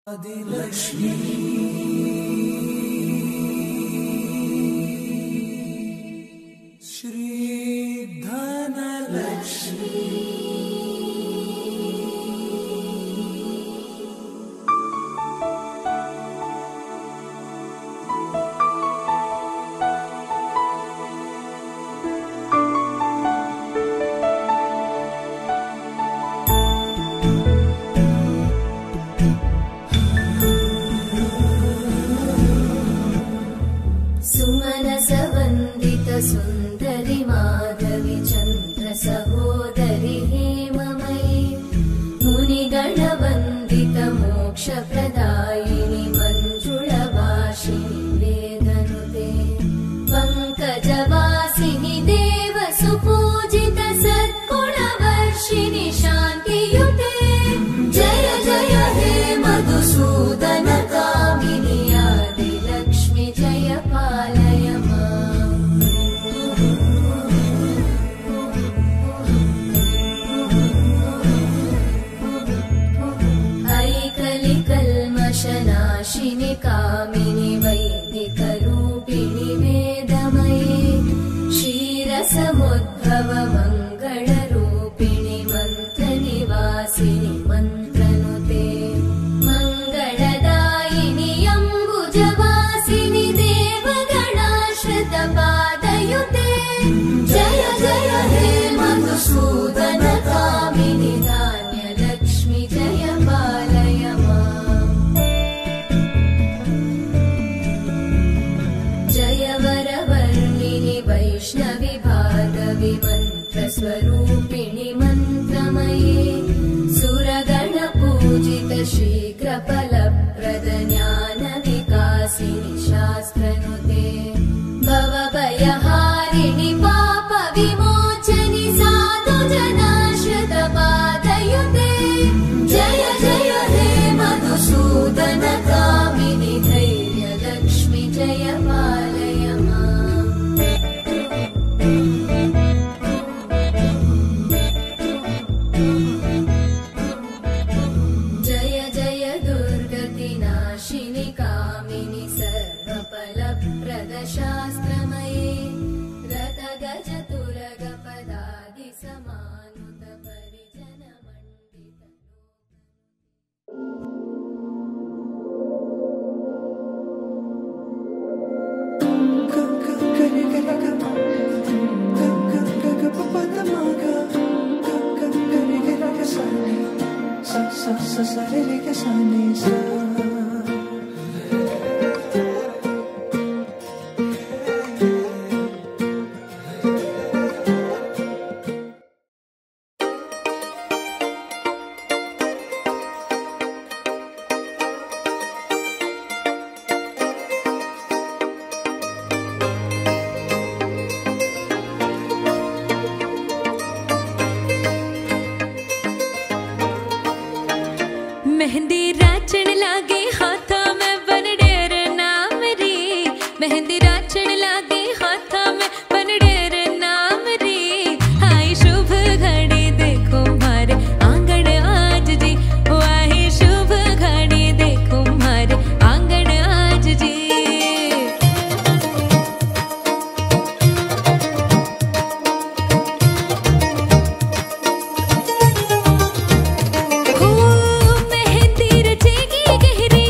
आदिलक्ष्मी श्री धनलक्ष्मी सुंदरी माधवी चंद्र सहोदरी हेममयी मुनिगण वंदित मोक्ष प्रदायिनी मंजुळभाषिणी वेदनुते पंकजवासिनी देव सुपूजित सद्गुणवर्षिणि शान्तियुते जय जय हे मधुसूदन कामिनी आदिलक्ष्मी जय पालय नाशिनी कामिनी वैदिक रूपिणी वेदमयी क्षीरसमुद्भव मंगल रूपिणी मंत्र निवासिनी मंत्रनुते मंगलदायिनी अंबुजवासिनी देवगणाश्रित पादयुते जय जय हे मधुसूदन कामिनी धान्यलक्ष्मी जय पालय वैष्णवी भार्गवी मंत्रस्वरूपिणी मंत्रमयी सुरगण पूजित शीघ्र फलप्रद ज्ञान विकासिनी शास्त्रनुते भवभयहारिणि पाप विमोचनि साधु जनाश्रित पादयुते जय जय हे मधुसूदन कामिनी धैर्यलक्ष्मी जय पालय शास्त्रमयी रथ गज तुरग पदादि समानुत परिजन मंडित मेहंदी राचण लागे हाथा में बनडेर नाम री मेहंदी राचण लागे हाथा में बनडेर नाम री हाय शुभ घड़ी देखो मारे आंगन आज जी वाही शुभ घड़ी देखो मारे आंगन आज जी मेहंदी रचेगी गहरी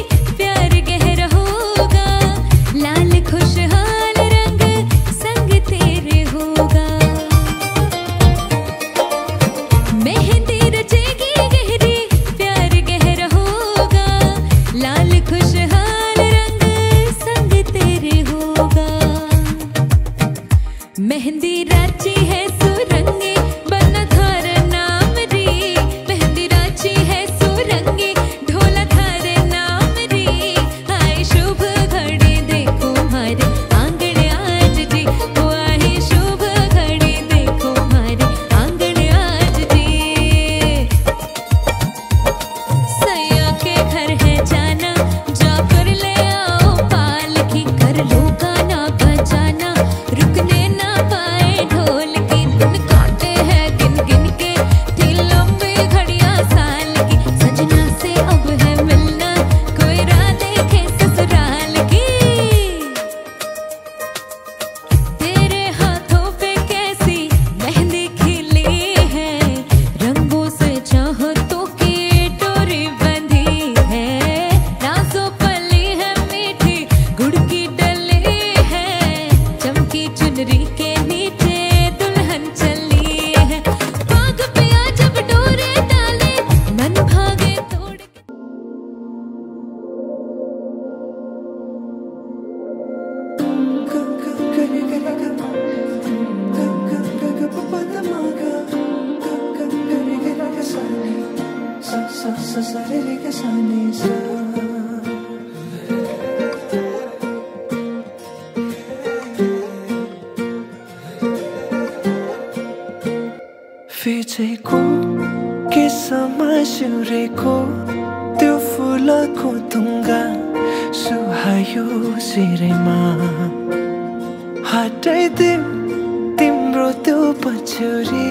sa sa re re ga sa ni sa फिचेको के समासिरेको त्यो फुलको तुङ्गा सुहायो सिरेमा हटाइदेऊ तिम्रो त्यो पछ्यौरी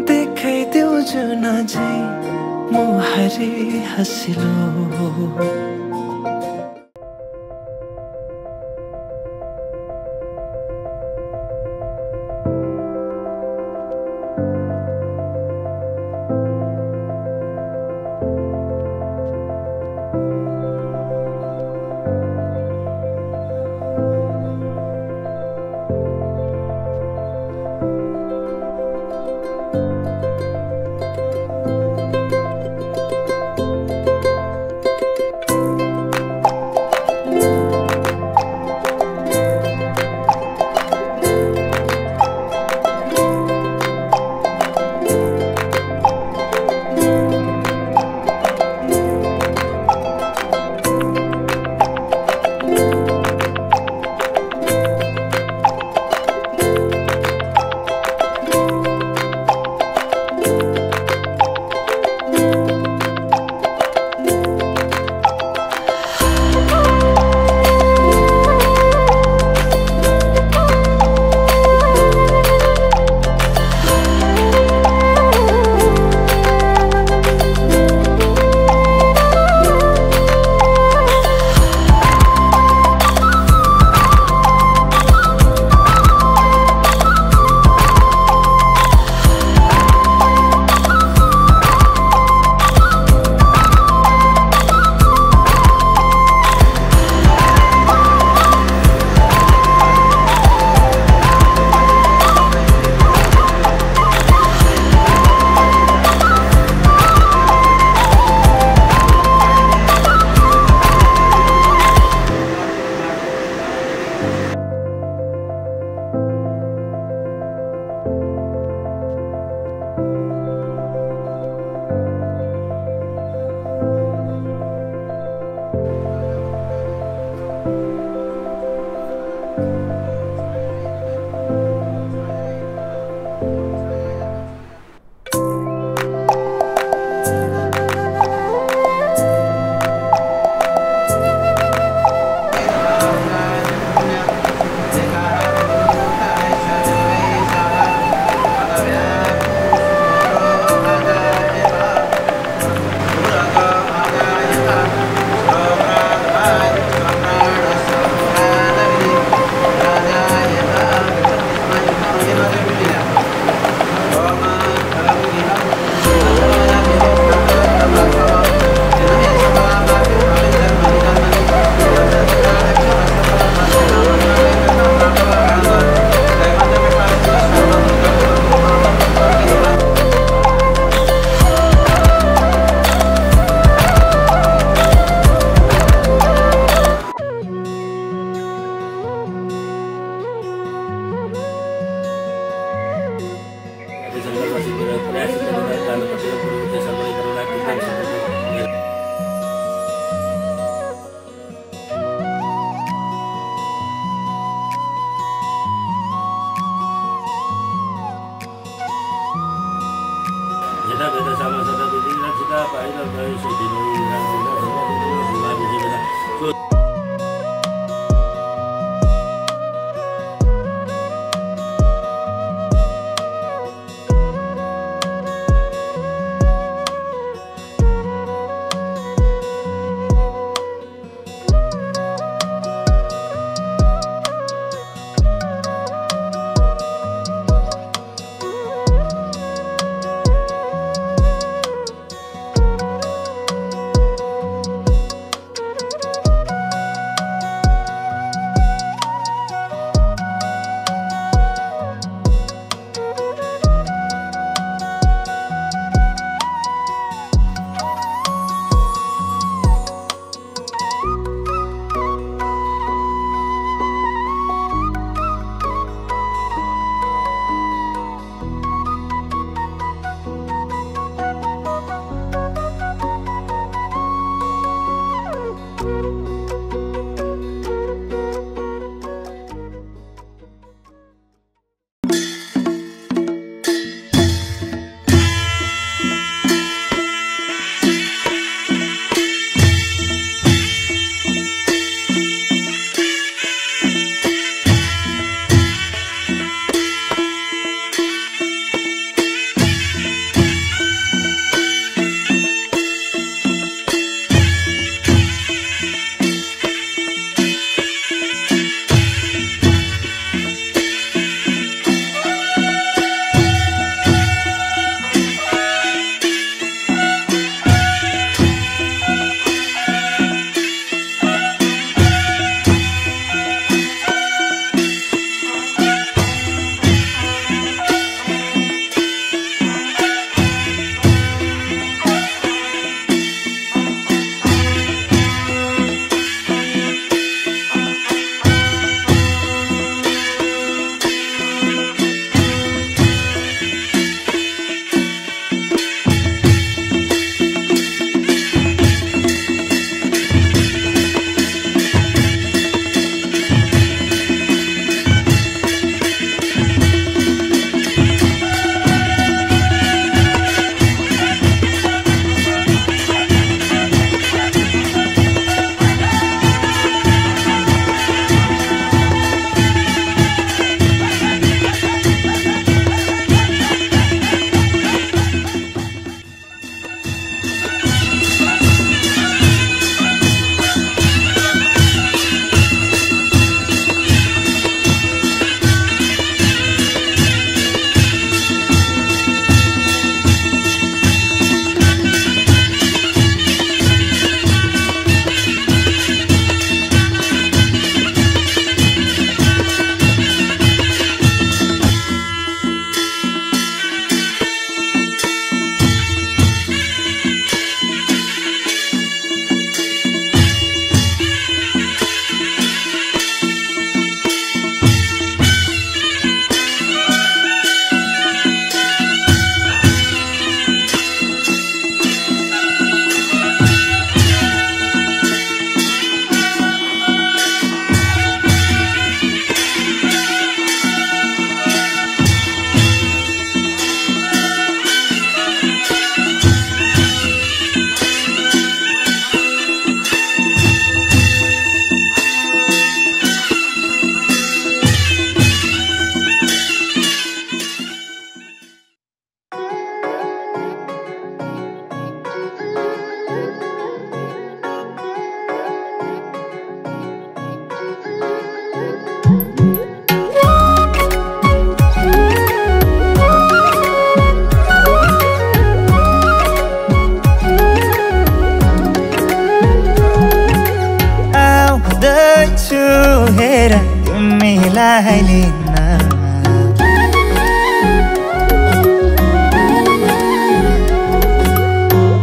देखाइदेऊ जुन झै मुहारी हँसिलो हेर तिमीलाई लिन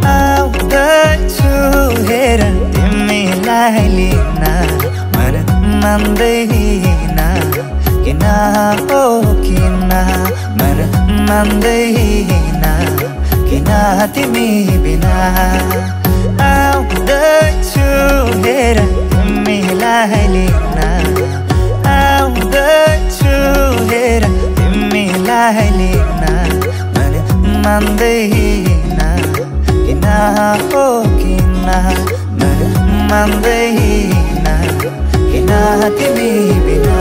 आउँदैछु हेर तिमीलाई लिन मन मान्दैन किन हो किन मन मान्दैन किन तिमी बिना आउँदैछु हेर तिमीलाई लिन आउँदैछु हेर तिमीलाई लिन मन मान्दैन किन हो किन मन मान्दैन किन तिमी बिना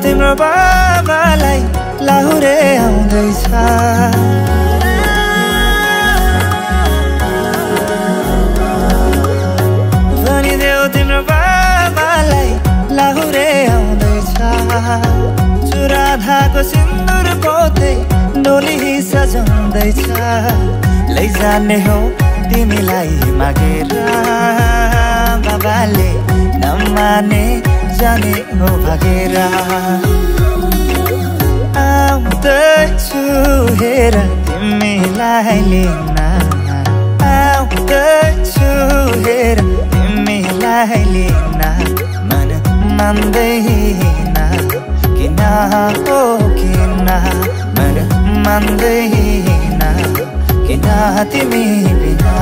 तिम्रो बाबालाई लाहुरे आउँदैछ भनिदेऊ तिम्रो बाबालाई लाहुरे आउँदैछ चुराधाको सिन्दुर पोते डोली सजाउँदैछ लैजाने हो तिमीलाई मागेर बाबाले नमाने जाने हो भागेर आउँदैछु हेर तिमीलाई लिन आउँदैछु हेर तिमीलाई लिन मन मान्दैन किन हो किन मन मान्दैन किन तिमी बिना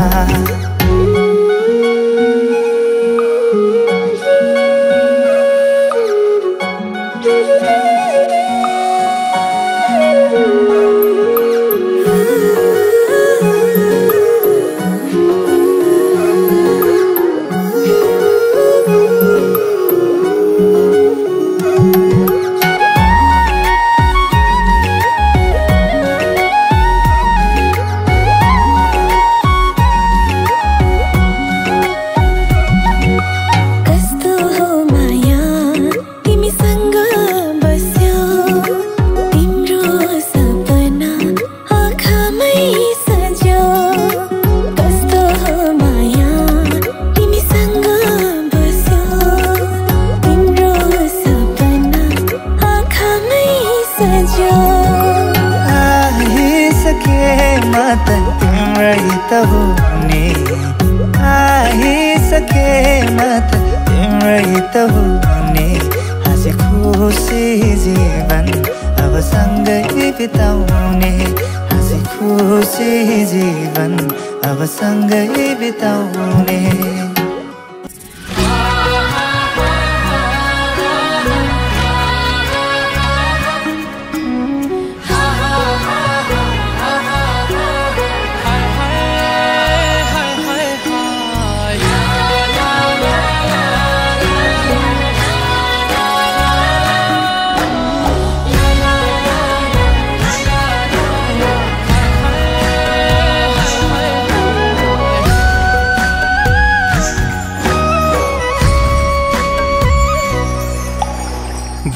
सँगै बिताउने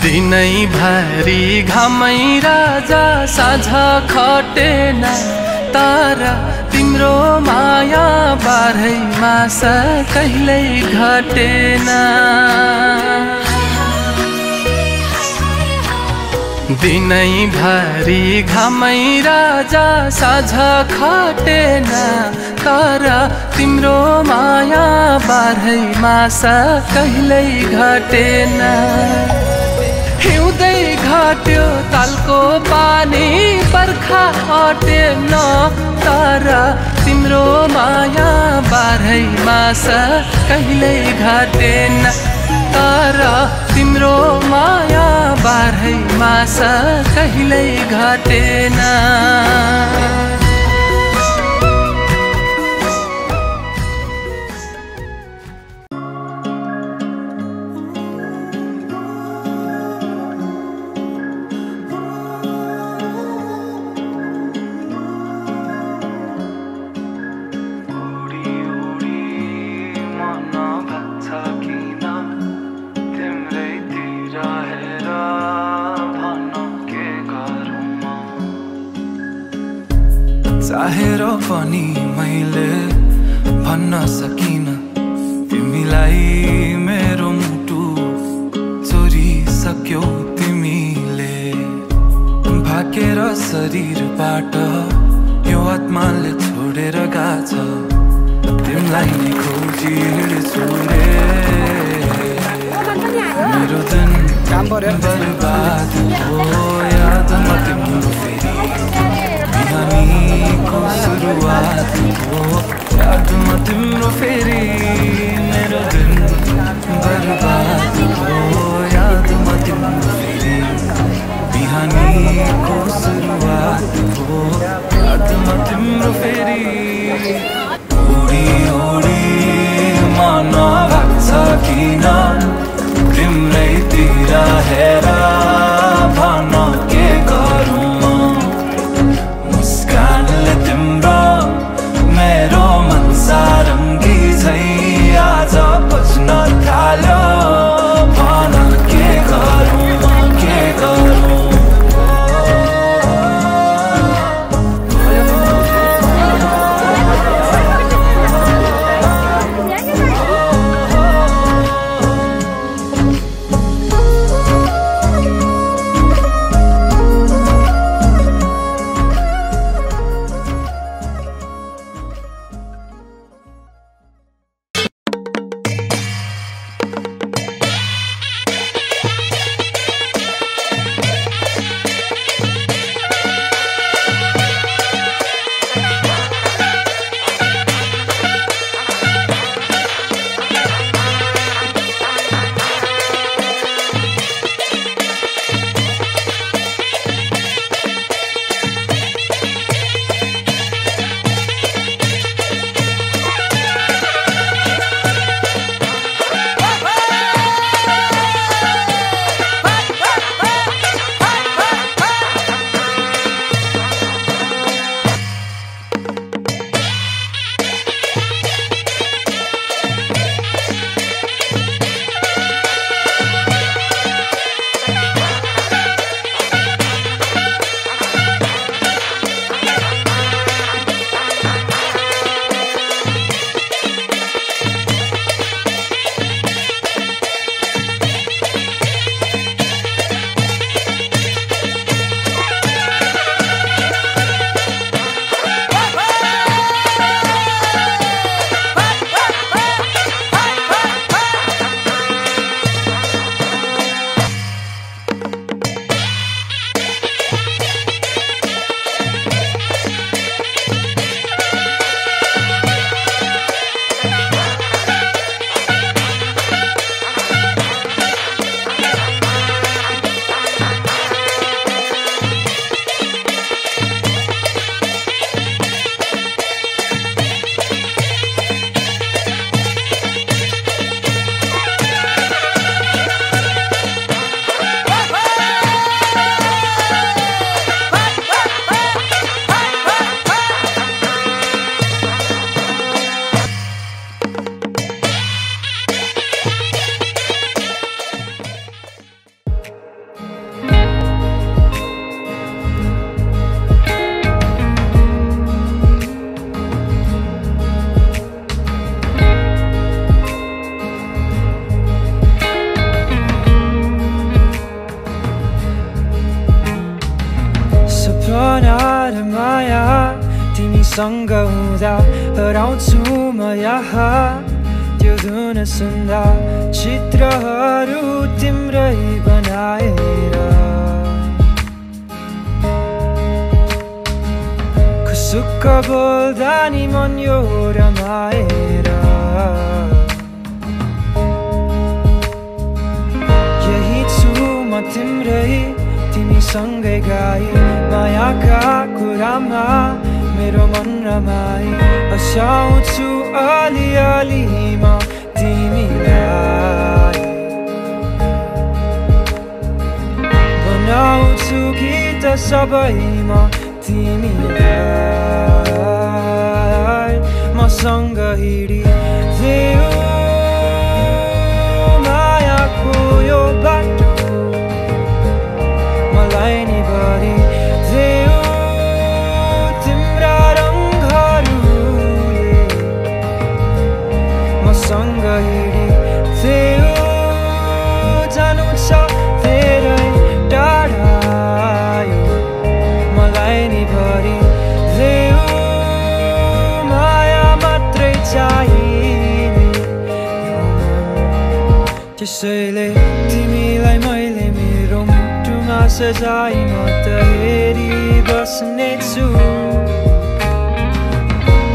दिनै भरि घामै राजा साझा खटेन तर तिम्रो माया बाह्रै मास कहिल्यै घटेन दिनै भरि घामै राजा साझा खटेन तर तिम्रो माया बाह्रै मास कहिल्यै घटेन हिउँदै घट्यो तालको पानी बर्खा हटेन तर तिम्रो माया बाह्रै मास कहिल्यै घटेन तर तिम्रो माया बाह्रै मास कहिल्यै घटेन चाहेर पनि मैले भन्न सकिन तिमीलाई मेरो मुटु चोरिसक्यौ तिमीले भाकेर शरीरबाट यो आत्माले छोडेर गाछ तिमीलाई नै खोजी हिँड्छु रे मेरो दिन बर्बाद हो यादमा तिम्रो फेरि बिहानीको सुरुवात हो यादमा तिम्रो फेरि मेरो दिन बर्बाद हो यादमा तिम्रो फेरि बिहानीको सुरुवात हो यादमा तिम्रो फेरि उडी उडी मन लाग्छ किन तिम्रैतिर हेर भन के गरौँ मुस्कानले तिम्रो मेरो मन सारङ्गी झै आज बुझ्न थाल्यो भन के गरौँ के गरौँ तिमीसँग हुँदा हराउँछु म यहाँ त्यो धुन सुन्दा चित्रहरू तिम्रै बनाएर खुसुक्क बोल्दा नि मन यो रमाएर यही छु म तिम्रै तिमीसँगै गाई मायाका कुरामा मेरो मन रमाई हँसाउँछु अलिअलि म तिमीलाई बनाउँछु गीत सबैमा तिमीलाई मसँग हिँडिदेऊ मायाको यो बाटो मलाई नि भरिदेऊ तिम्रा त्यसैले तिमीलाई मैले मेरो मुटुमा सजाई म त हेरिबस्नेछु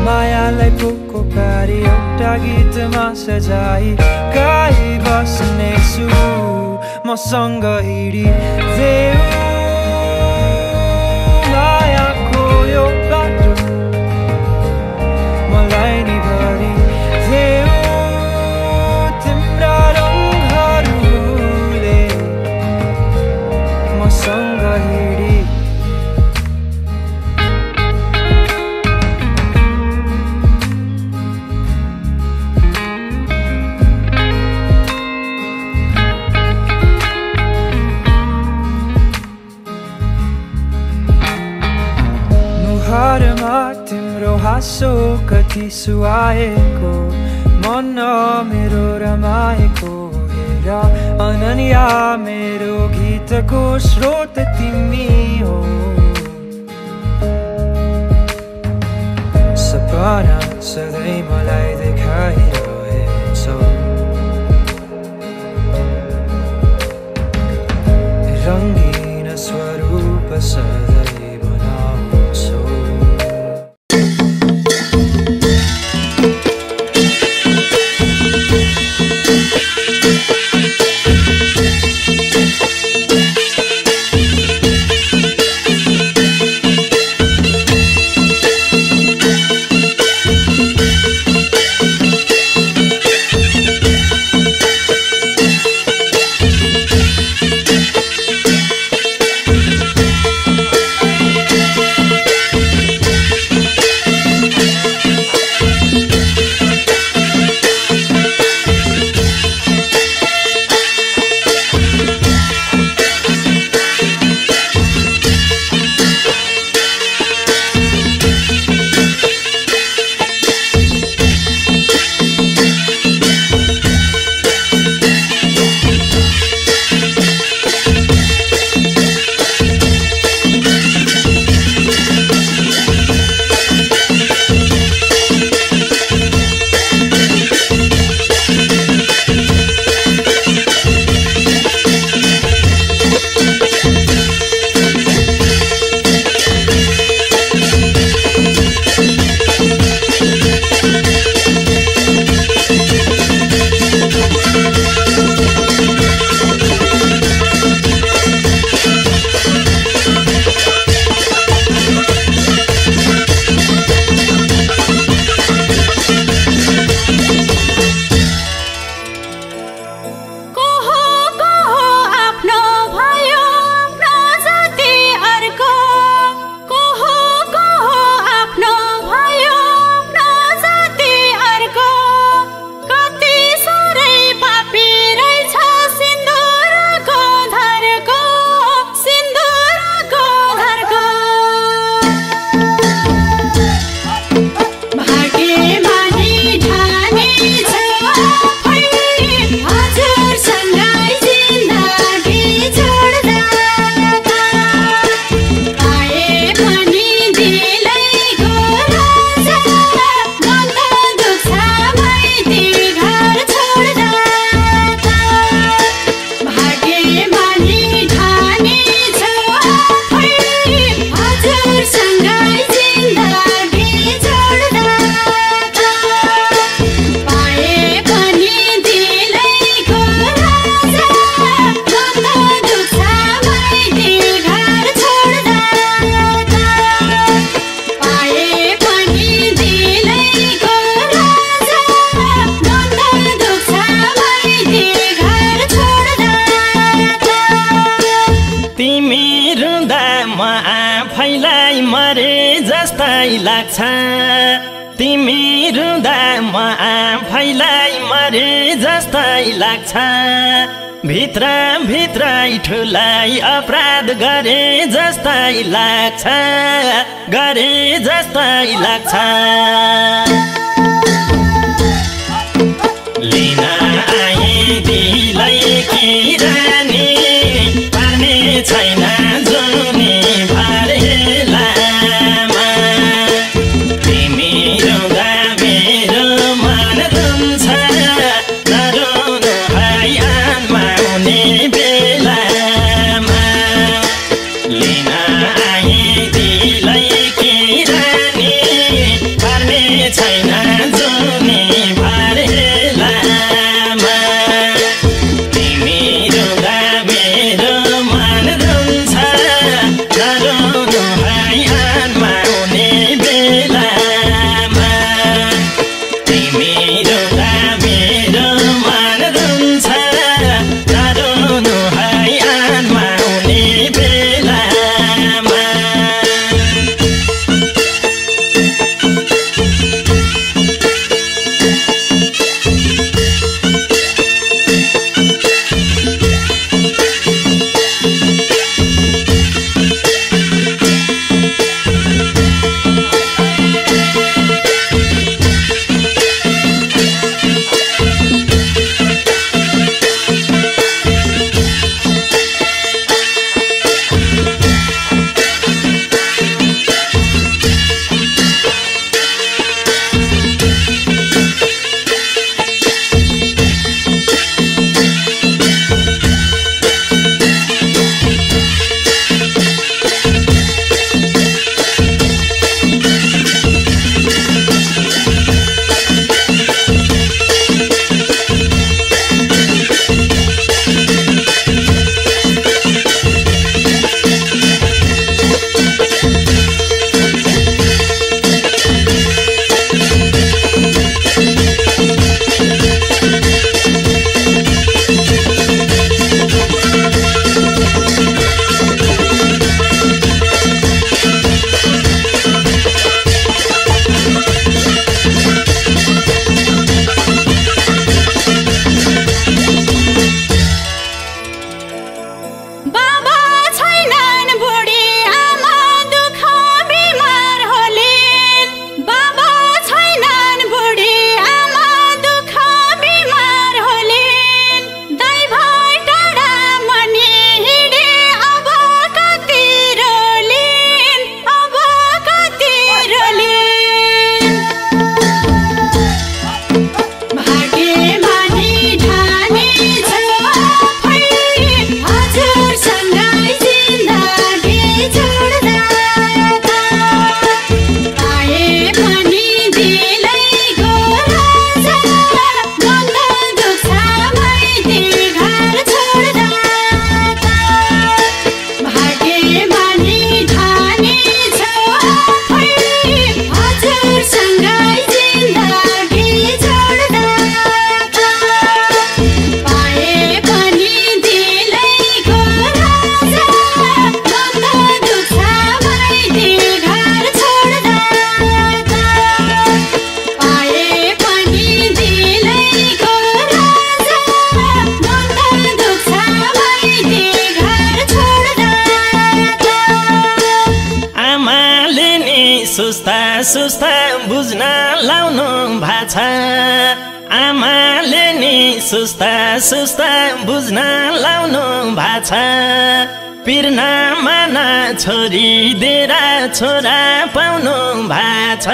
मायालाई पोको पारी एउटा गीतमा सजाई गाइबस्नेछु मसँग हिँडिदेऊ मायाको यो बाटो मलाई नि भरिदेऊ तिम्रा रङहरूले मसँग हिँडी मुहारमा तिम्रो हाँसो कति सुहाएको मन मेरो रमाएको हेर अनन्या मेरो गीतको स्रोत तिमी हो सपना सधैँ मलाई देखाइरहेछौ रङ्गीन स्वरूप सधैँ बनाउँछौ लाग्छ तिमी रुँदा म आफैलाई मरे जस्तै लाग्छ भित्र भित्रै ठुलाई अपराध गरे जस्तै लाग्छ गरे जस्तै लाग्छ लिन आए दिलै कि रानी पार्ने छैन जुनी भरेलामा तिमी रुँदा मेरो मन रुन्छ नरुनु है सुस्ता सुस्ता बुझ्न लाउनु भाछ आमाले नि सुस्ता सुस्ता बुझ्न लाउनु भाछ पिर्न माना छोरी दिएर छोरा पाउनु भाछ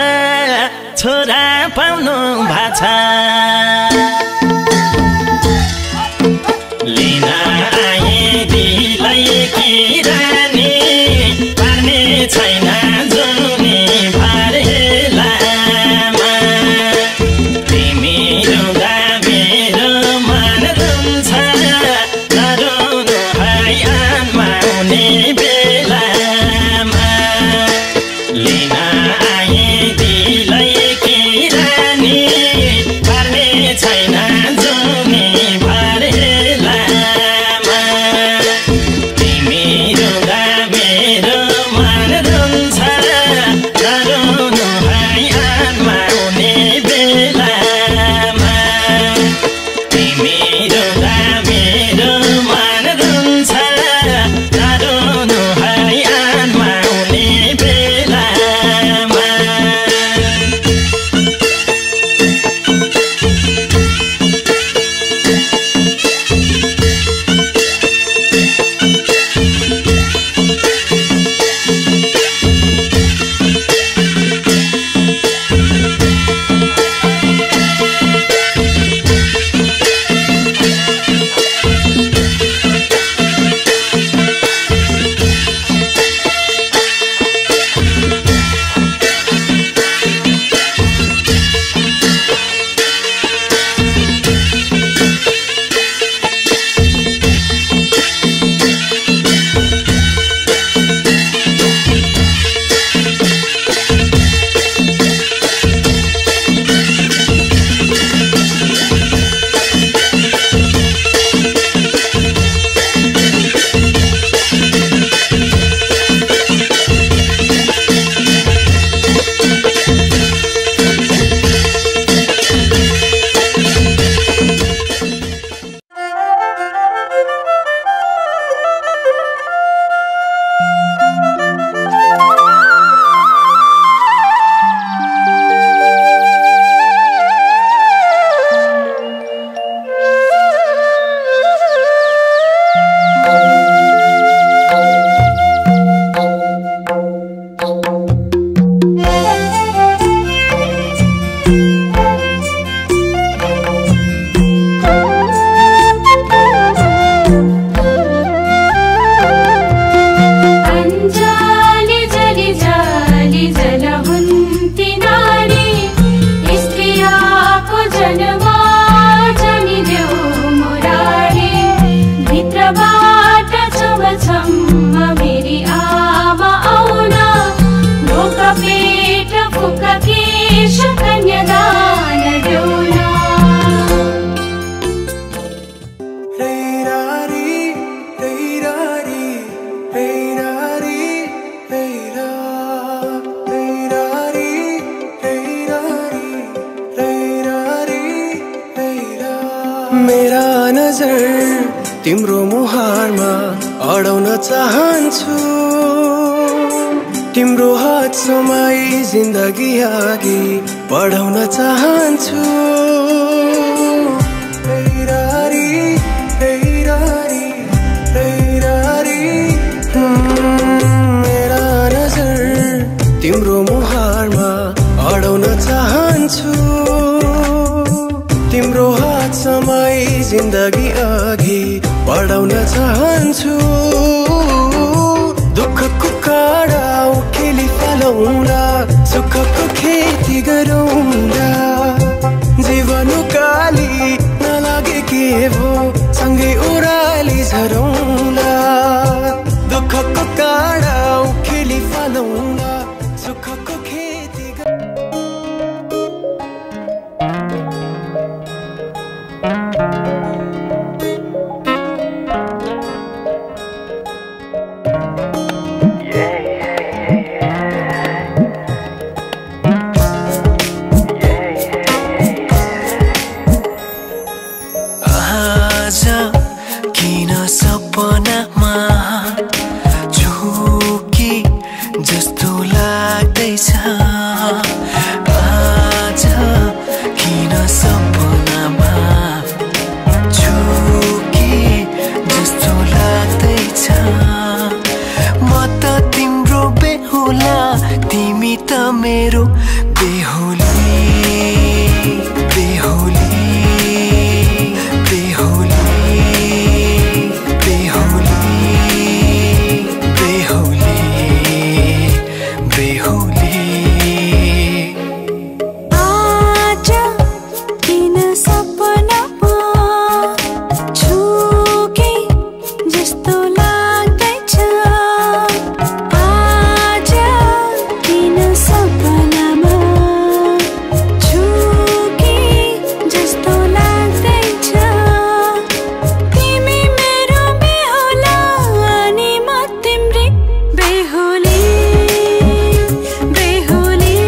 छोरा पाउनु भाछ लिन आए दिलै कि रानी पार्ने छैन जुनी भरेलामा तिमी रुँदा मेरो मन रुन्छ नरुनु है आन्माउने बेलामा लिन आए दिलै कि रानी पार्ने छैन जुनी भरेलामा तिमी रुँदा मेरो मन रुन्छ नरुनु है आन्माउने बेलामा तिमी रुँदा मेरो मन रुन्छ नरुनु है आन्माउने बेलामा मेरा नजर तिम्रो मुहारमा अडाउन चाहन्छु तिम्रो हात समाई जिन्दगी अघि बढाउन चाहन्छु मेरा नजर तिम्रो मुहारमा अडाउन चाहन्छु तिम्रो हात समाई जिन्दगी अघि बढाउन चाहन्छु दुःखको काँडा उखेली फलाउँदा सुखको खेती गरौँदा जीवन उकाली नलागे के भो सँगै ओह्राली झरौँला दुःखको काँडा उखेली फलाउँदा सुखको खेती किन सपनामा झुकी जस्तो लाग्दैछ आज किन सपनामा छु कि जस्तो लाग्दैछ म त तिम्रो बेहुला तिमी त मेरो बेहुली बेहुली बेहुली बेहुली बेहुली बेहुली आज किन सपनामा छु कि जस्तो लाग्दैछ आज किन सपनामा छु कि जस्तो लाग्दैछ तिमी मेरो बेहुला अनि म तिम्रै बेहुली बेहुली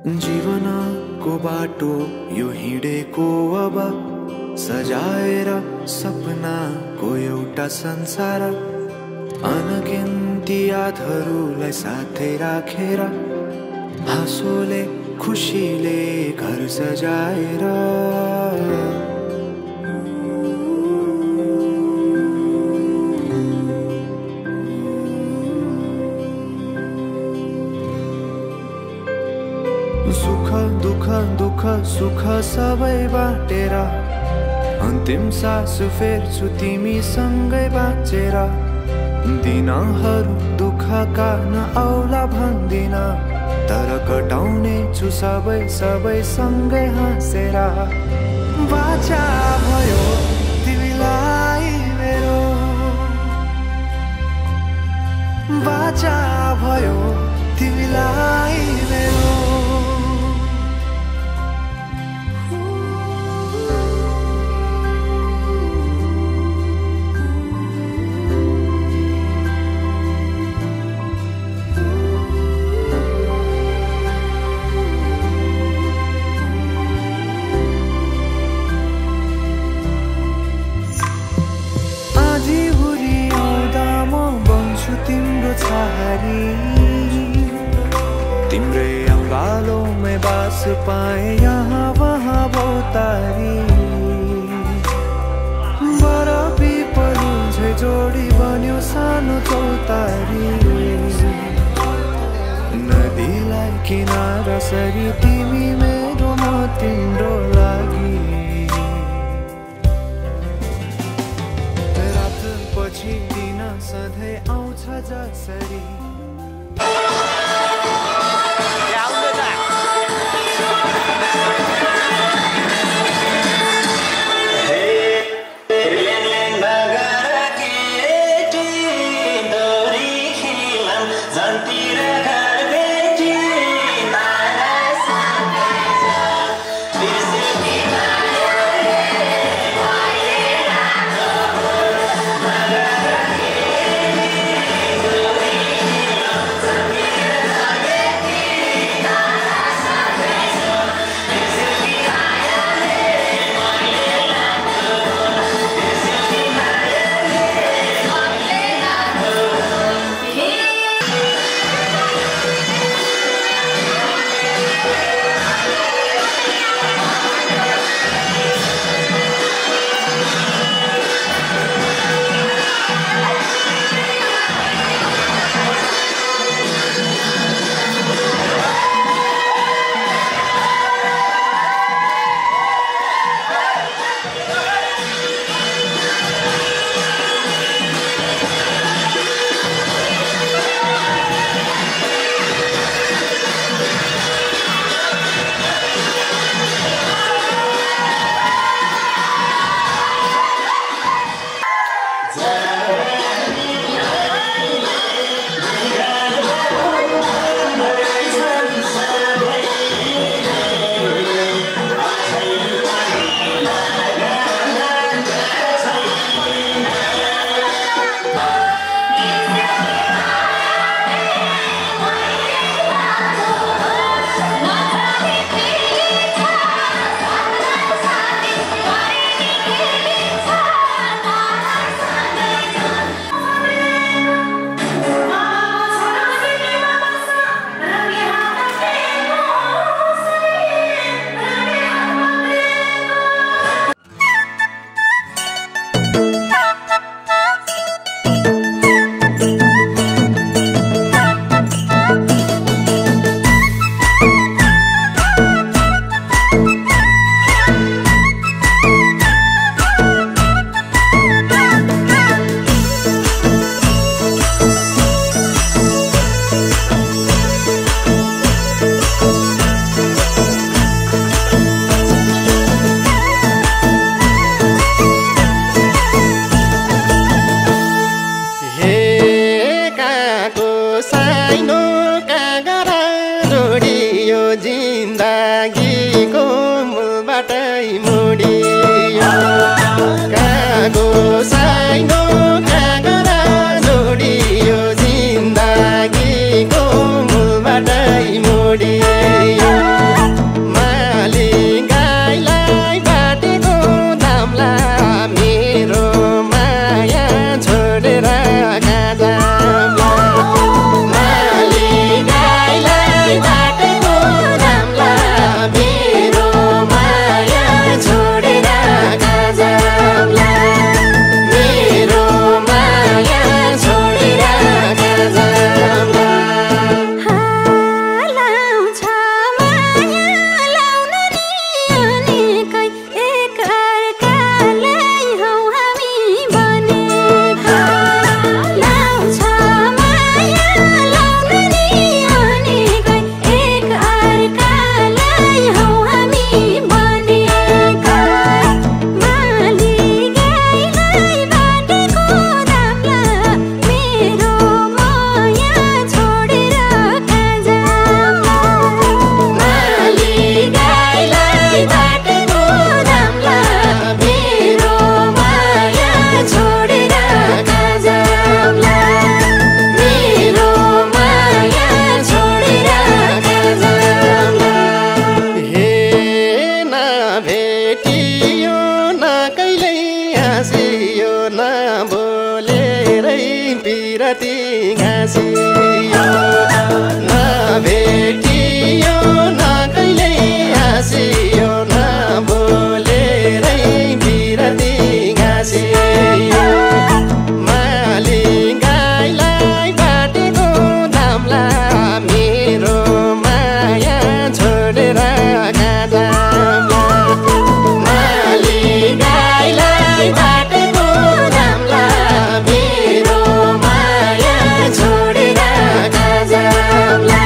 जीवनको बाटो यो हिँडेको अब सजाएर सपनाको एउटा संसार अनगिन्ती यादहरूलाई साथै राखेर हाँसोले खुसीले घर सजाएर सुख दुःख दुःख सुख सबै बाटेर अन्तिम सास फेर्छु तिमीसँगै बाँचेर दिनहरू दुःखका नआउला भन्दिन तर कटाउने छु सबै सबै सँगै हाँसेर बाचा भयो तिमीलाई मेरो बाचा भयो तिमीलाई मेरो तिम्रो छहारी तिम्रै अङ्गालो में बास पाए यहाँ वहाँ बहुतारी बर पिपलु झै जोडी बन्यो सानो चौतारी नदीलाई किनारा सरी तिमी मेरो म तिम्रो लागि रात पछि दिन सधैँ आउँछ जसरी काको साइनो कागरा जोडियो जिन्दगीको मूलबाटै मोडियो काको साइनो कागरा जोडियो जिन्दगीको मूलबाटै मोडियो माली गाईलाई बाटेको दामला मेरो माया छोडेर गाजामला माली गाईलाई बाटेको दामला मेरो माया छोडेर गाजामला मेरो माया छोडेर गाजामला हालाउँछ माया लाउन नि अनेकै एकअर्कालाई हौ हामी बनेका लाउँछ माया लाउन नि अनेकै एकअर्कालाई हौ हामी बनेका माली गाईलाई बाटेको दामला मेरो माया छोडेर काजामला माली गाईलाई बाटेको दामला मेरो माया छोडेर गाजामला मेरो माया छोडेर गाजामला हे न भेटियो न कहिल्यै हाँसियो न बोलेरै पिरती घाँसियो न भेटियो न कहिल्यै हाँसियो न बोलेरै पिरती घाँसियो माली गाईलाई बाटेको दामला मेरो माया छोडेर गाजामला माली गाईलाई बाटेको दामला मेरो माया छोडेर गाजामला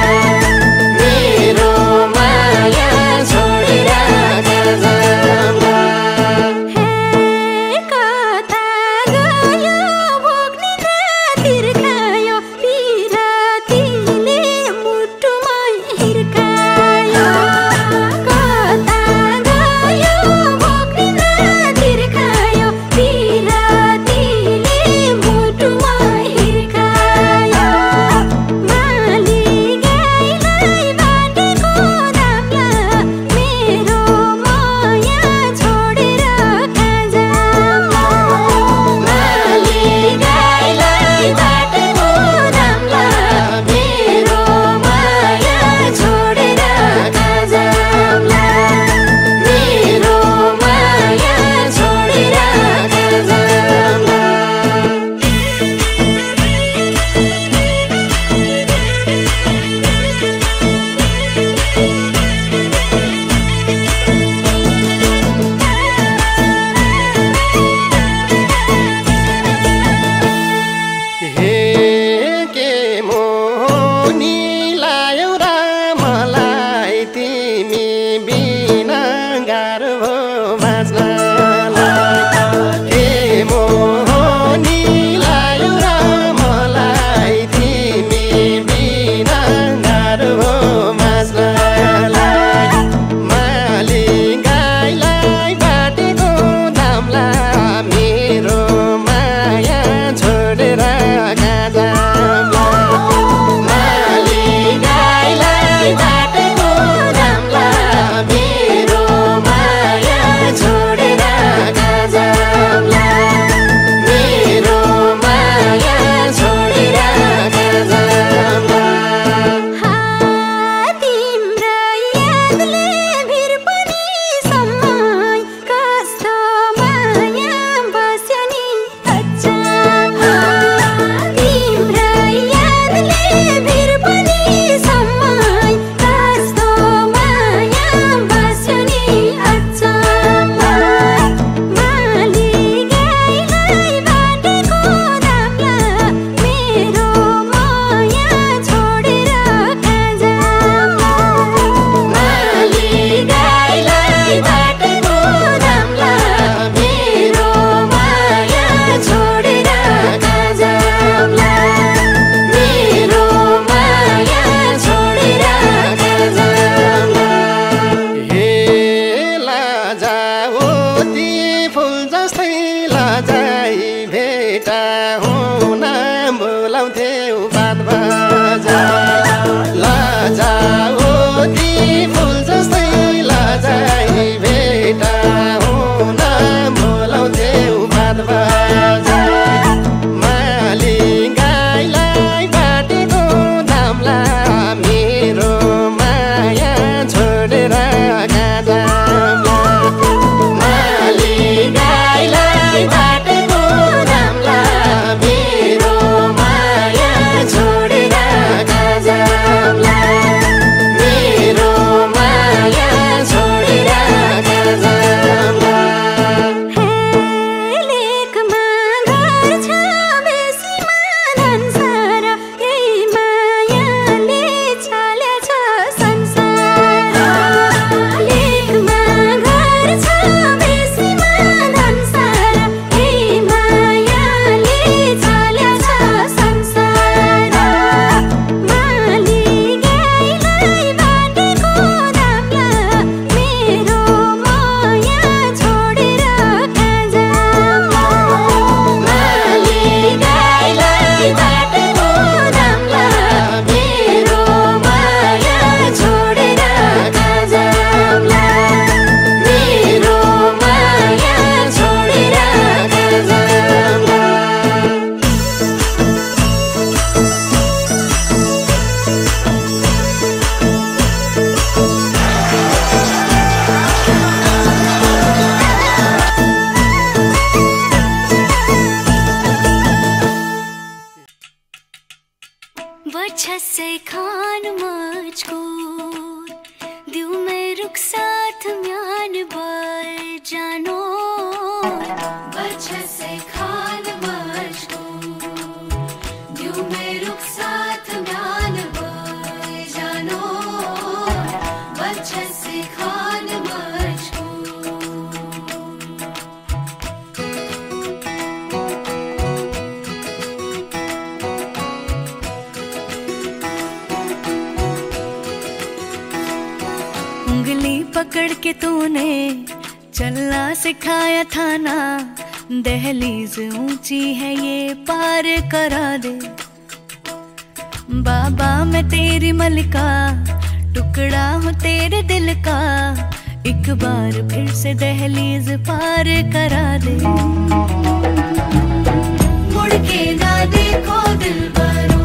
हुन बोलाउँथ्यौ बात बाजा लजाऊ ती फुल जस्तै लजाई भेटा हुन बोलाउँथ्यौ बात बाजा माली गाईलाई बाटेको दामला मेरो माया छोडेर गाजामला माली गाईलाई बाटेको दामला मेरो माया छोडेर गाजामला मेरो माया छोडेर गाजामला लेखमा घर छ बेसीमा धनसार यही मायाले छालेछ संसार लेखमा घर छ बेसीमा धनसार यही मायाले छालेछ संसार माली गाईलाई बाटेको दामला मेरो माया छोडेर गाजामला माली गाईलाई बाटेको दामला मेरो माया छोडेर गाजामला मेरो माया छोडेर गाजामला बच्चा से खान मुझको दिल में रुख साथ म्यान बर जानो बच्चा से खान मुझको दिल में रुख साथ म्यान बर जानो बच्चा से खान मुझको उंगली पकड़ के तूने चलना सिखाया था ना दहलीज ऊंची है ये पार करा दे बाबा मैं तेरी मलिका टुकड़ा हूँ तेरे दिल का एक बार फिर से दहलीज पार करा दे मुड़ के ना देखो दिलबरो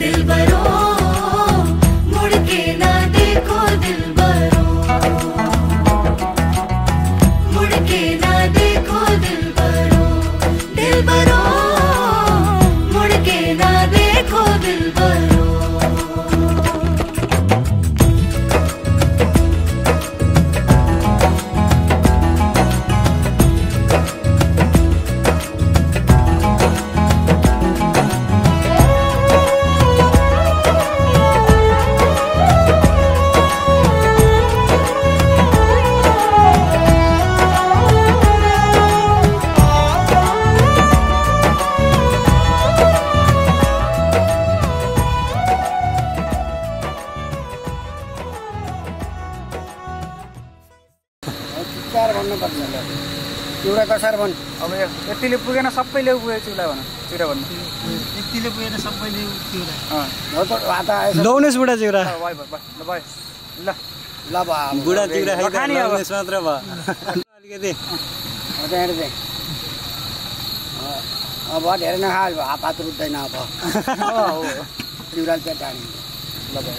दिलबरो मुड़ के ना देखो दिलबरो मुड़ के ना देखो दिलबरो दिलबरो मुड़ के ना देखो दिलबरो चार भन्नुपर्छ चिउरा कसार भन् अब यतिले पुगेन सबैले पुगेको चिउरा भन चिउरा भन्नु यतिले पुगेन सबैले चिउरा हो त आता लौनेस बुढा चिउरा ल भयो ल ल बा बुढा चिउरा खाने अब। लौनेस मात्र भयो अलिकति हेर्दै अब धेरै नखा हात रुच्दैन अब चिउरा चाहिँ टाढी ल भयो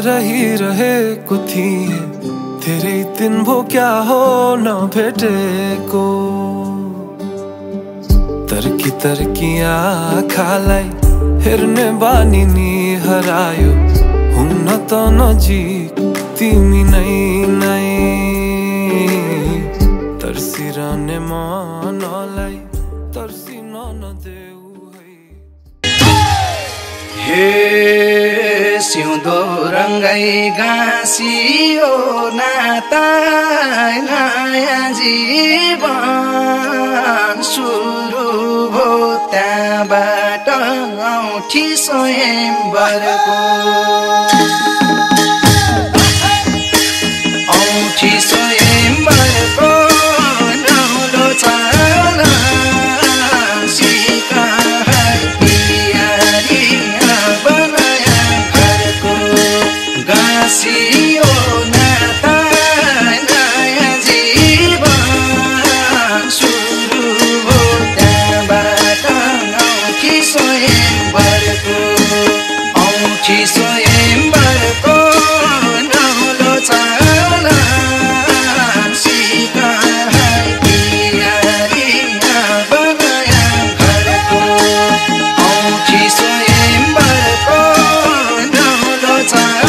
रहिरहेको थिएँ धेरै दिन भो क्या हो नभेटेको तर्की तर्की आँखालाई हेर्ने बानी नि हरायो हुन त नजिक तिमी नै तर्सिरहने मनलाई तर्सिन नदेऊ हे सिउँदो रङ्गाई गाँसियो नाता नयाँ जीवन सुरु भो त्यहाँबाट औठी स्वयंवरको औठी स्वयंवरको नौलो चाल गाँसियो नाता नयाँ जीवन सुरु हो त्यहाँबाट औठी स्वयंवरको नौलो चाल सिकाई पियारी बनाया घरको औठी स्वयंवरको नौलो चाल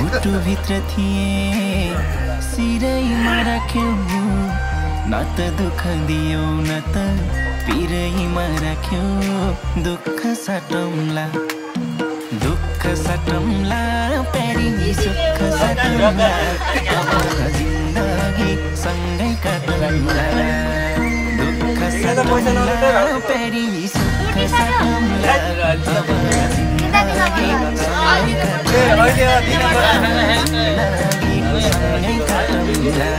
मुटुभित्र थिए सिरैमा राख्यौ न त दुःख दियौ न त पिरैमा राख्यौ दुःख साटौँला प्यारी सुख साटौँला अब जिन्दगी सँगै काटौँला दुःख साटौँला प्यारी सुख साटौँला अब जिन्दगी सँगै काटौँला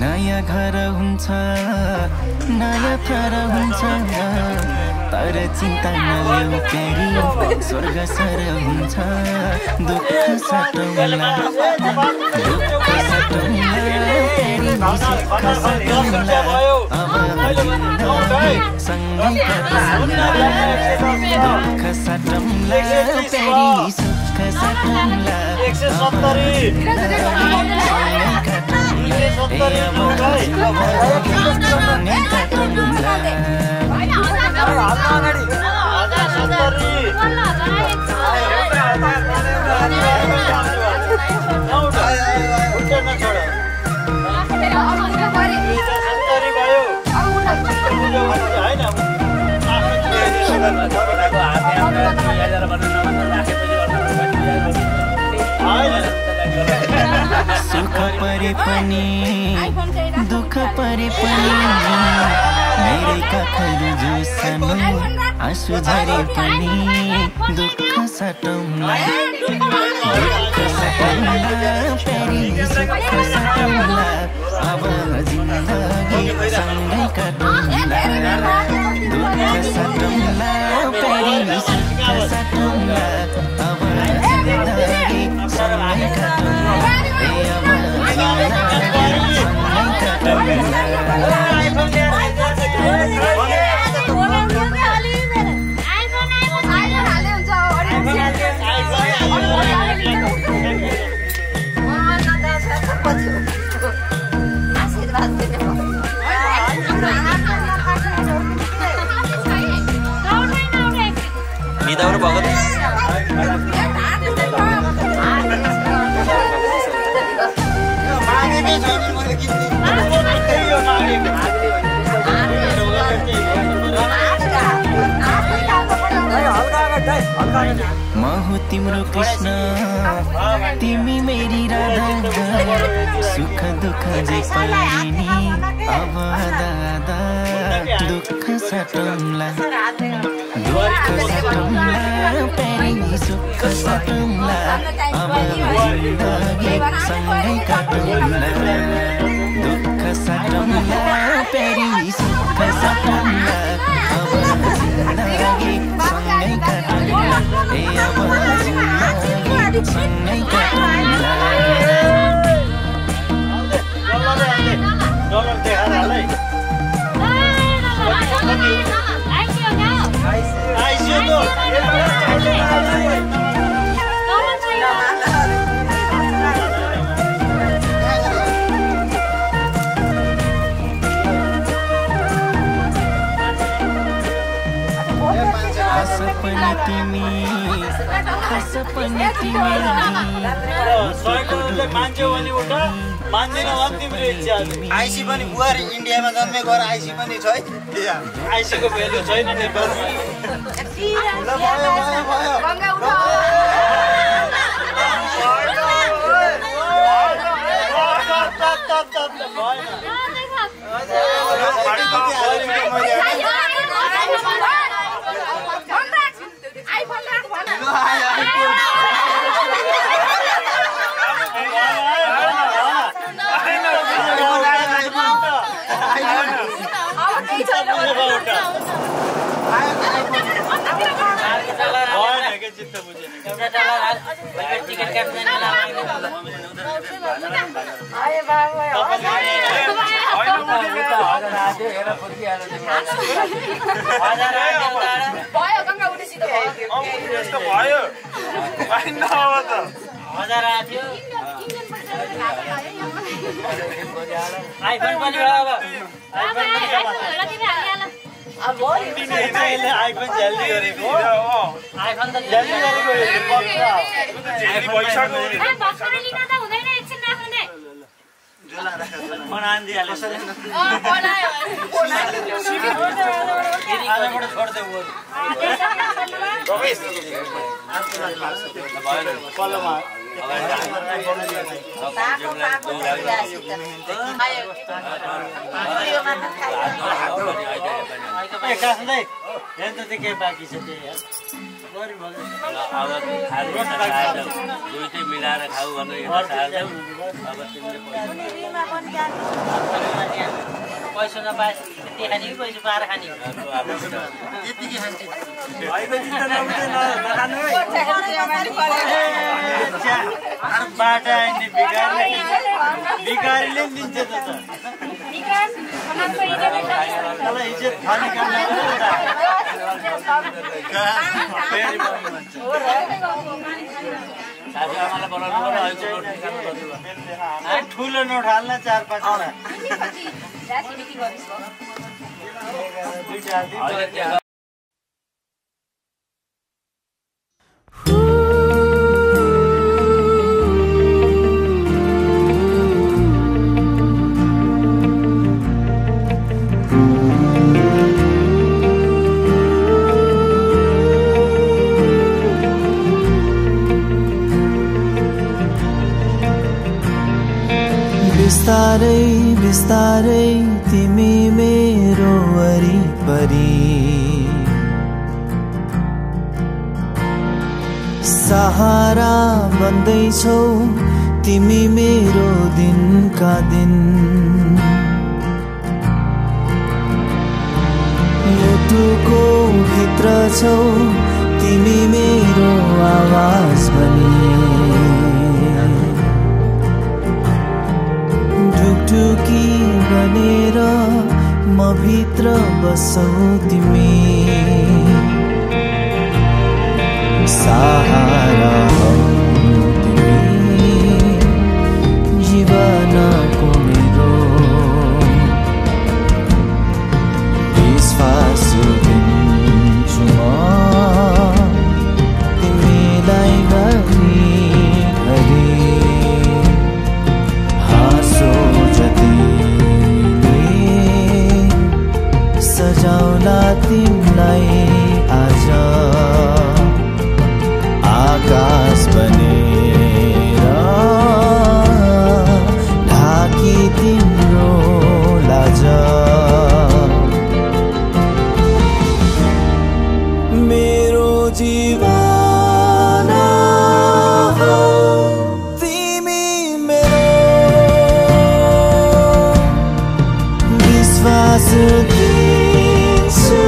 नयाँ घर हुन्छ नयाँ थर हुन्छ तर चिन्ता नलेऊ प्यारी स्वर्ग सर हुन्छ दुःख साटौँला प्यारी सुख साटौँला अब जिन्दगी सँगै काटौँला दुःख साटौँला प्यारी सुख साटौँला अब जिन्दगी सँगै काटौँला सुख परे पनि दुःख परे पनि मेरै काखहरू जोसनु आँसु झरे पनि दुःख साटौँला दुःख सटौँला प्यारी सुख सटौँला अब जिन्दगी सँगै काटौँला दुःख सटौँला प्यारी सुख सटौँला अब जिन्दगी सँगै काटौँला अब जिन्दगी सँगै काटौँला निदाउनु भगत म हो तिम्रो कृष्ण तिमी मेरी राधा सुख दुःख जे परिनी अब दादा दुःख सटौँला दुःख सटौँला प्यारी सुख सटौँला अब जिन्दगी सँगै काटौँला दुःख सटौँला प्यारी सुख सटौँला अब जिन्दगी सँगै काटौँला ए अब जिन्दगी सँगै काटौँला खास पनि तिमी खास पनि तिमी मान्छे भने उठा मान्दैन भने तिम्रो इच्छा आइसी पनि बुहारी इन्डियामा जन्मेको आइसी पनि छ है आइसीको भेल्यु छैन नेपालमा आइफोन पनि आइफोन जल्दी गरेको आइफोन त जल्दी गरेको बाँकी छ दुईटै मिलाएर खाऊ भनेर पैसा नपाए त्यति खाने कि पैसा पाएर खाने बाटा भिखारीले दिन्छ त इज्जत खाने काम ठुलो नोट हाल्न 4-5 बिस्तारै बिस्तारै तिमी मेरो वरिपरि सहारा बन्दैछौ तिमी मेरो दिनका दिन मुटुको भित्र छौ तिमी मेरो आवाज बनी ढुकढुकी बनेर म भित्र बसौ तिमी सहारा हौ तिमी जीवनको मेरो विश्वास दिन्छु म तिमीलाई घरिघरि हाँसो जतिले सजाउला तिमीलाई आज आकाश बनेर ढाकी तिम्रो लाज मेरो जीवन हौ तिमी मेरो विश्वास दिन्छु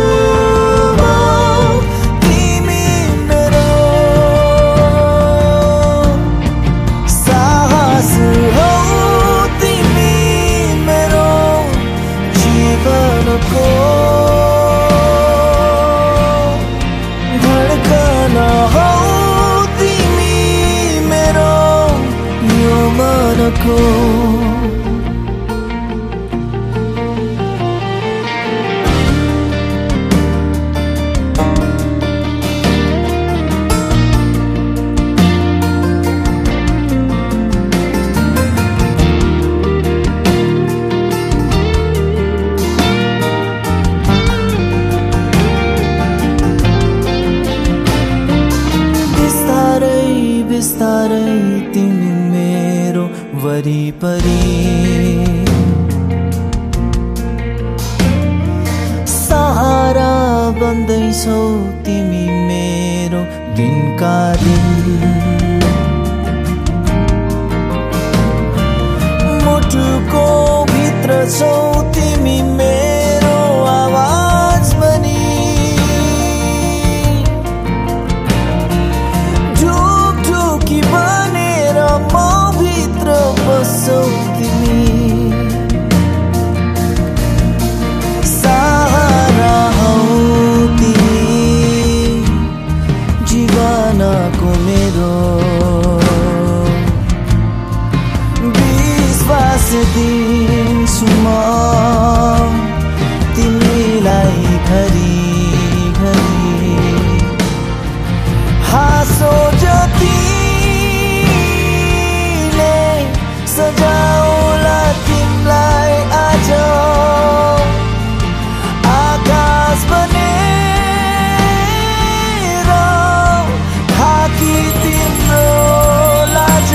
धडकन हौ तिमी मेरो यो मनको बिस्तारै तिमी मेरो वरिपरि सहारा बन्दैछौ तिमी मेरो दिनका दिन मुटुको भित्र छौ तिमी मेरो आवाज बनी की बनेर म भित्र बसौ तिमी सहारा हौ तिमी जीवनको मेरो विश्वास दिन्छु म तिमीलाई घरिघरि हाँसो जति सजाउला तिमीलाई आज आकाश बनेर ढाकी तिम्रो लाज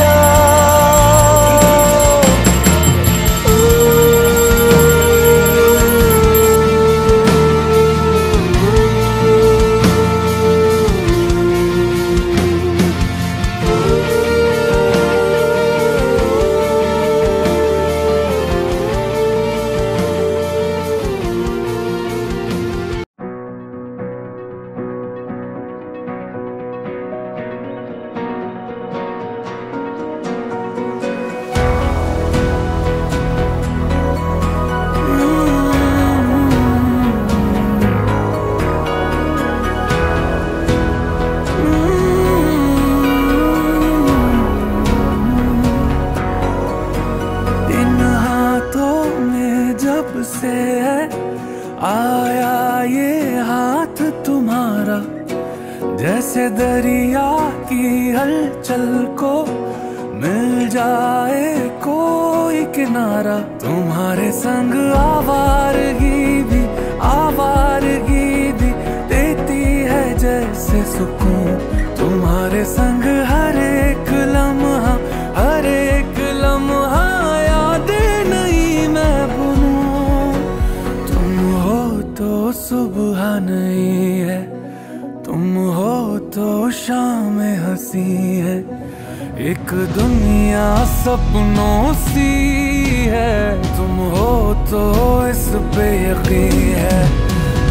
जैसे दरिया की हलचल को मिल जाए कोई किनारा तुम्हारे संग आवारगी भी देती है जैसे सुकून तुम्हारे संग हर एक लम्हा यादें नहीं मैं भूलूं तुम हो तो सुबह नहीं है तुम हो तो शाम हंसी है, एक दुनिया सपनों सी है। तुम हो तो इस पे यकीन है,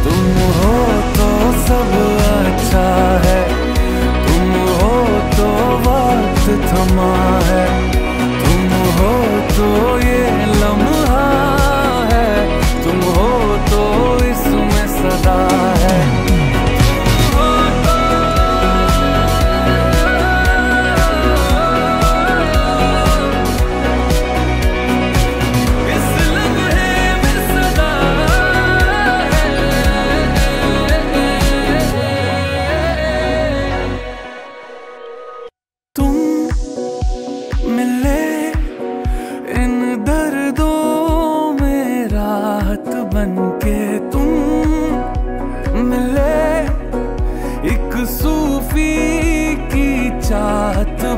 तुम हो तो सब अच्छा है। तुम हो तो वक्त थमा है, तुम हो तो ये लम्हा है। तुम हो तो इसमें सदा है।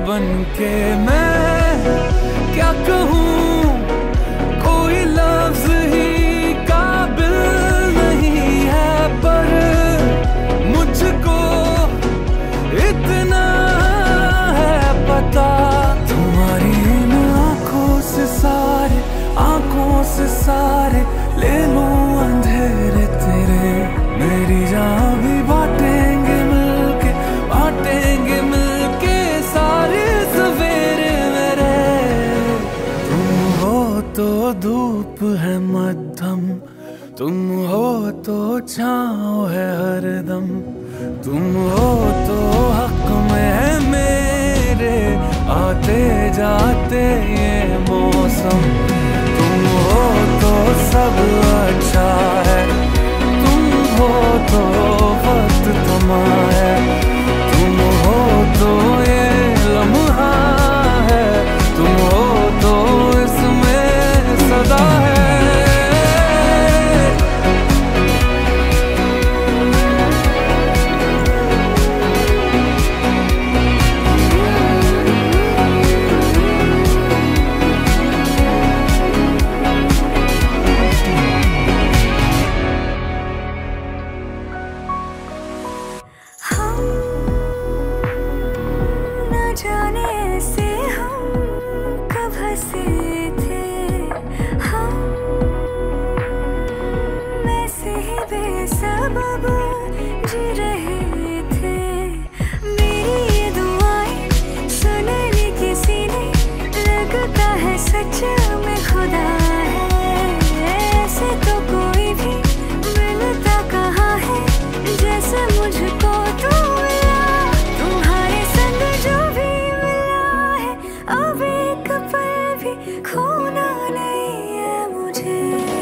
बनके मैं क्या कहूँ, कोई लफ्ज ही काबिल नहीं है, पर मुझको इतना है पता। तुम्हारी इन आंखों से सारे ले लूं अंधेरे तेरे। मेरी जान भी बांटेंगे मिलके सारे सवेरे मेरे। तुम हो तो धूप है मध्यम, तुम हो तो छाँव है हरदम। तुम हो तो हक में है मेरे आते जाते ये मौसम। तुम हो तो सब अच्छा है, तुम हो तो वक्त थमा है। तुम हो तो ये लम्हा है, तुम हो तो इसमें सदा है।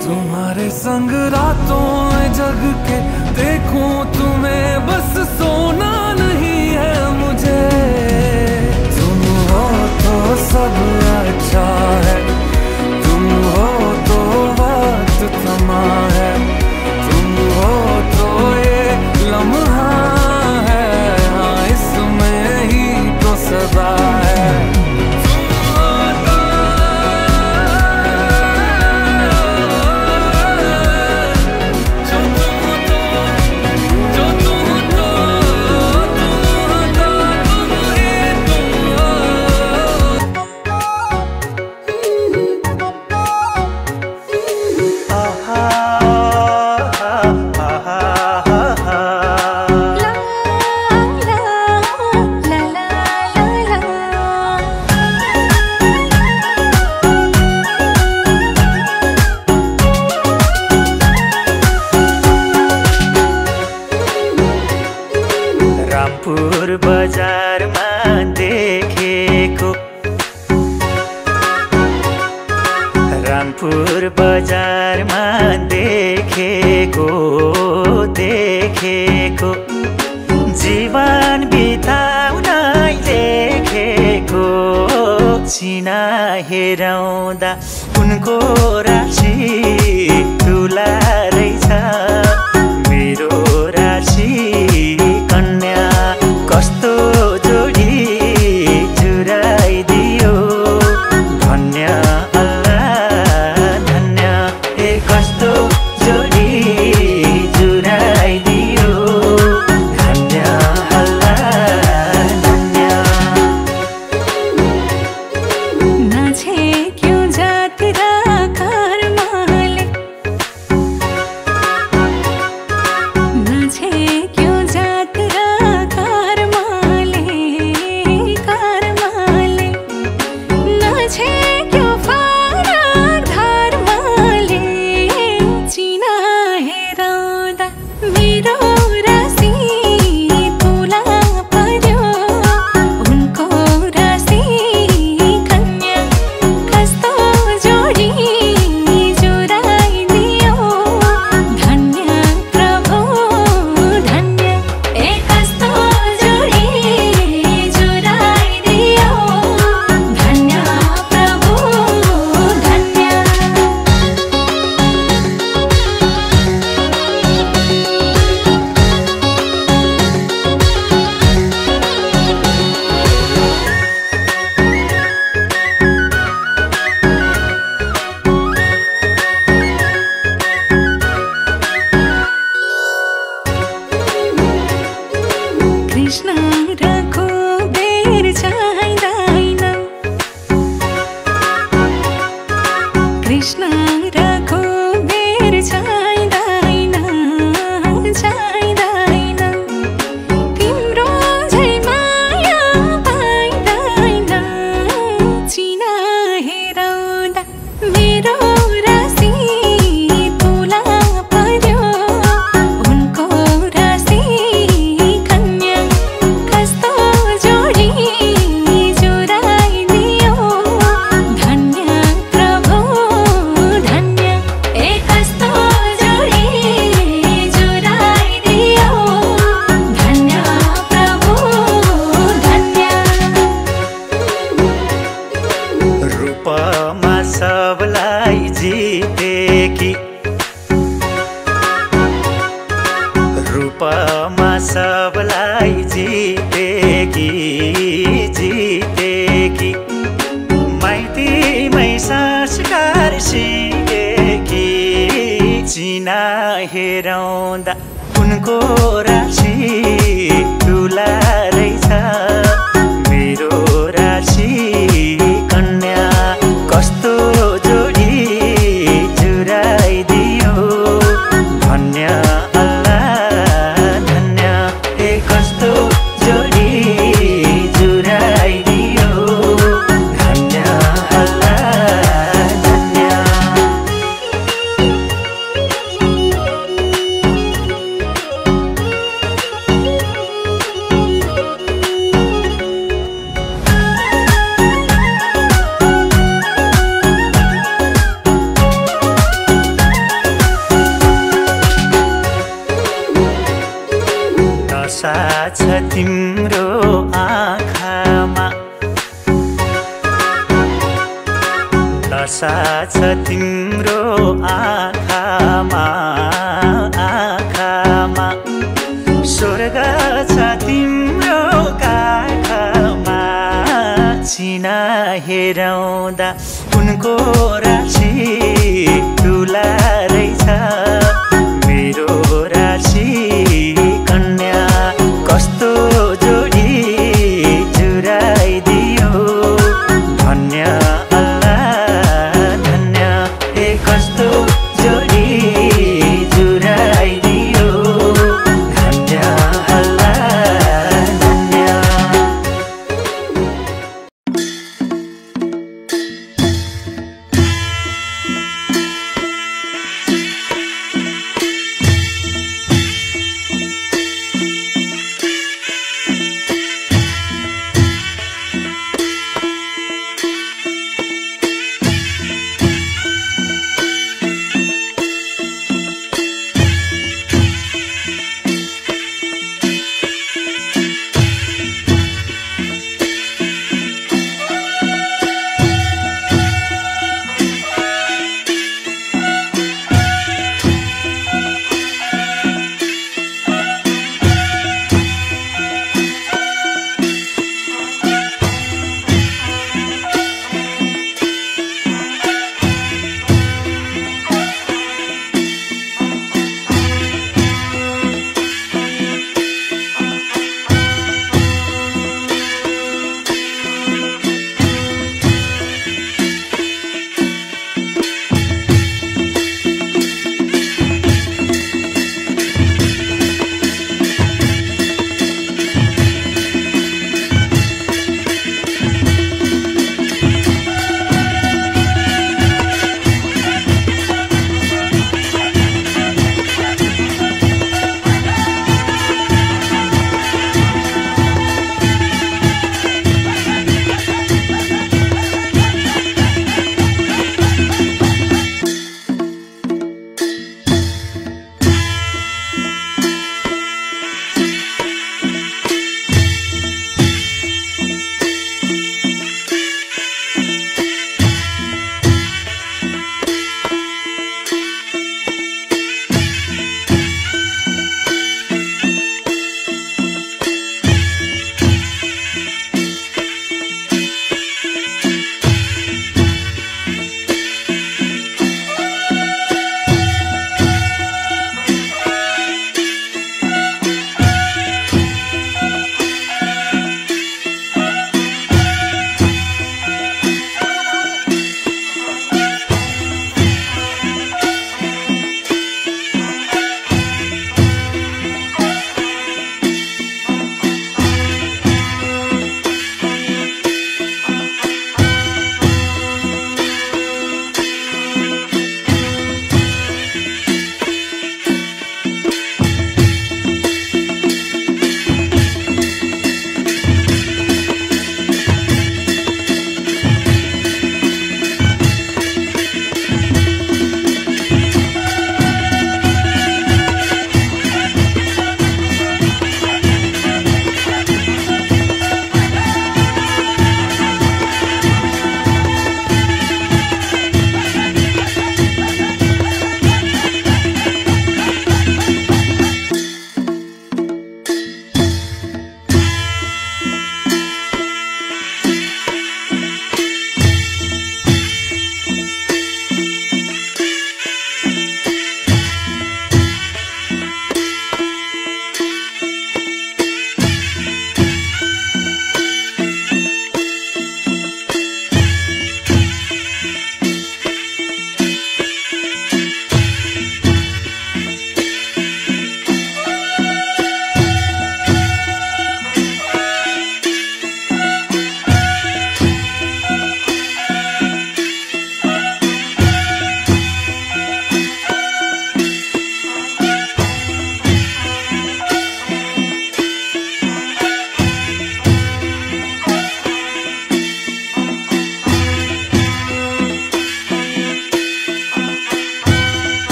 तुम्हारे संग रातों में जग के देखूं तुम्हें, बस सोना नहीं है मुझे। तुम हो तो सब अच्छा है, तुम हो तो वक्त थमा है। तुम हो तो ये लम्हा है, हाँ इसमें ही तो सदा है। रामपुर बजारमा देखेको जीवन बिताउन लेखेको चिना हेराउँदा उनको राशि ठुला रहेछ। मेरो राशि कन्या कस्तो जोडी जुराइदियो, धन्य कस्तो जोडी जुराइदियो, धन्य क्यों जात कर्मले कर्मले नछे क्यों फरक धर्मले चिना हेराउँदा मेरो राशि तुला पर्यो उनको राशि कन्या कस्तो जोडी जुराइदियो धन्य प्रभु धन्य ए कस्तो जोडी जुराइदियो धन्य प्रभु धन्य कृष्ण रखो बेर चाहिँदैन कृष्ण रखो बेर चाहिँदैन चाहिँदैन तिम्रो झै माया पाइँदैन चिना हेराउँदा मेरो राशि तुला पर्यो उनको राशि कन्या कस्तो जोडी जुराइदियो धन्य प्रभु धन्य ए कस्तो जोडी जुराइदियो धन्य प्रभु धन्य रूपमा सबलाई जितेकी रूपमा सबलाई जितेकी जितेकी माइतीमै संस्कार सिकेकी चिना हेराउँदा उनको राशि तुला रहेछ मेरो राशि कन्या कस्तो जोडी जुराइदियो धन्य अल्लाह धन्य ए कस्तो जोडी जुराइदियो धन्य अल्लाह धन्य नशा छ तिम्रो आँखामा नशा छ तिम्रो आँखामा आँखामा स्वर्ग छ तिम्रो काखमा चिना हेराउँदा उनको राशि तुला रहेछ मेरो राशि कन्या कस्तो जोडी जुराइदियो धन्य अल्लाह धन्य ए कस्तो जोडी जुराइदियो धन्य अल्लाह धन्य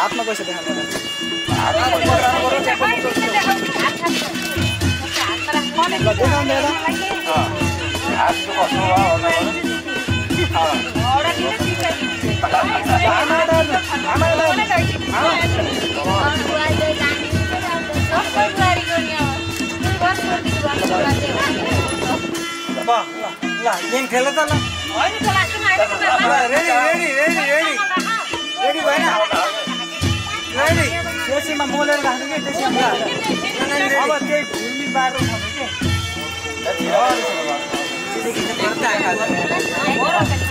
हातमा पैसा देखाउँदैन ल गेम खेल त ल ready ready ready ready ready भएन रेडी त्यसैमा मोलेर राख्नु के त्यसैमा अब त्यही भुल्मी बाटो खानु के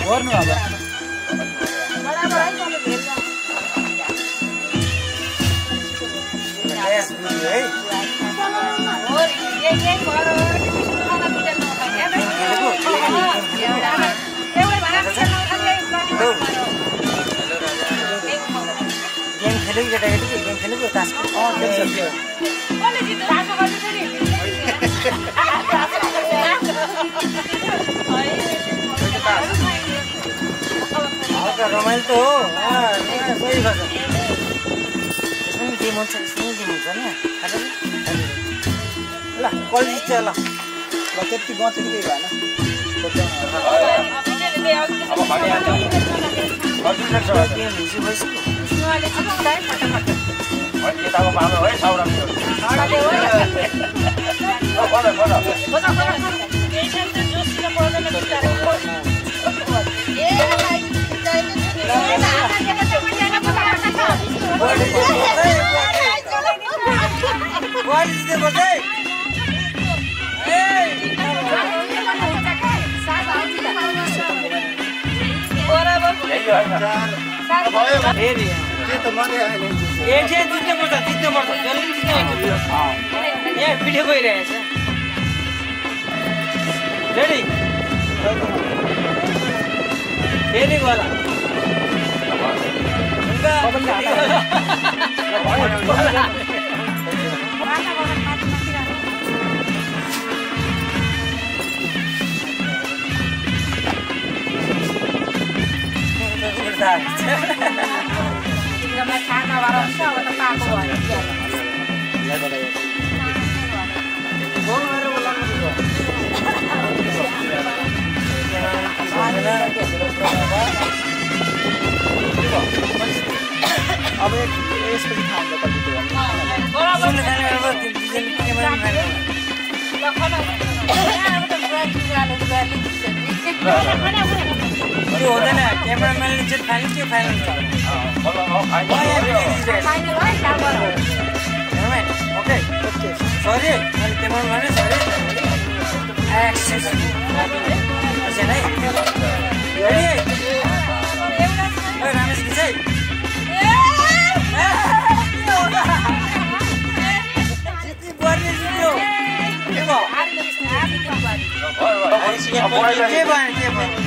गर्नु अब गेम खेलेको केटाकेटी गेम खेलेको तासको रमाइलो त हो सही भन्छ यसमा गेम हुन्छ यसमा गेम हुन्छ नि ल कल जित्छ ल त्यति गर्थ्यो नि केही पिठे गइरहेछ रेडी फेरि गला खाना भन्छ अब त पाको अब यसपछि खान्छ त्यो हुँदैन क्यामेराम्यानले चाहिँ फाइनल के फाइनल ओके ओके सरी मैले क्यामेराम्यान सरी एक्सेस है रमेश कि चाहिँ के भयो